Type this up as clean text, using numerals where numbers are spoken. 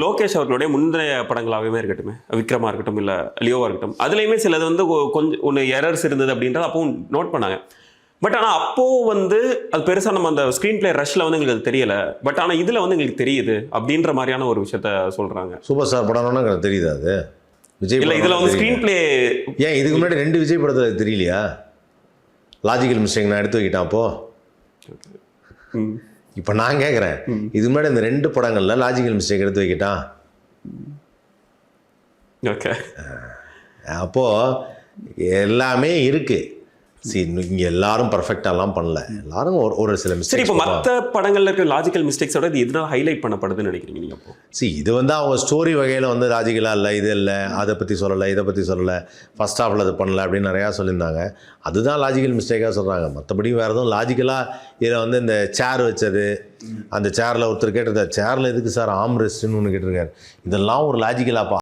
லோகேஷ் அவர்களுடைய முந்தைய படங்களாகவே இருக்கட்டும், விக்ரமா இருக்கட்டும் இல்லை லியோவா இருக்கட்டும், அதுலேயுமே சிலது வந்து கொஞ்சம் ஒன்று எரர்ஸ் இருந்தது அப்படின்றத அப்பவும் நோட் பண்ணாங்க. பட் ஆனால் அப்போது வந்து அது பெருசாக நம்ம அந்த ஸ்க்ரீன் பிளே ரஷ்ல வந்து எங்களுக்கு அது தெரியலை. பட் ஆனால் இதில் வந்து எங்களுக்கு தெரியுது அப்படின்ற மாதிரியான ஒரு விஷயத்த சொல்கிறாங்க. சூப்பர் ஸ்டார் படம்னா எனக்கு தெரியுது. அது விஜய் இல்லை, இதில் வந்து ஸ்க்ரீன் பிளே ஏன் இதுக்கு முன்னாடி 2 விஜய் படத்தில் தெரியலையா? லாஜிக்கல் மிஸ்டேக் நான் எடுத்து வைக்கிட்டேன் அப்போது. இப்போ நான் கேட்குறேன், இதுக்கு முன்னாடி இந்த 2 படங்களில் லாஜிக்கல் மிஸ்டேக் எடுத்து வைக்கிட்டான். ஓகே, அப்போது எல்லாமே இருக்குது. இங்கே எல்லாரும் பர்ஃபெக்டாலாம் பண்ணல, எல்லாரும் ஒரு சில மிஸ்டேக். இப்போ மற்ற படங்களில் இருக்கிற லாஜிக்கல் மிஸ்டேக்ஸோட இது எதுனா ஹைலைட் பண்ணப்படுதுன்னு நினைக்கிறீங்க நீங்கள்? அப்போ இது வந்து அவங்க ஸ்டோரி வகையில் வந்து லாஜிக்கலாக இல்லை, இது இல்லை, அதை பற்றி சொல்லலை, இதை பற்றி சொல்லலை, ஃபஸ்ட் ஹாஃபில் அது பண்ணல அப்படின்னு நிறையா சொல்லியிருந்தாங்க. அதுதான் லாஜிக்கல் மிஸ்டேக்காக சொல்கிறாங்க. மற்றபடி வேறு எதுவும் லாஜிக்கலாக இதில் வந்து இந்த சேர் வச்சது, அந்த சேரில் ஒருத்தர் கேட்டிருந்தார், சேரில் எதுக்கு சார் ஆம் ரெஸ்ட்டுன்னு ஒன்று கேட்டிருக்காரு. இதெல்லாம் ஒரு லாஜிக்கலாப்பா.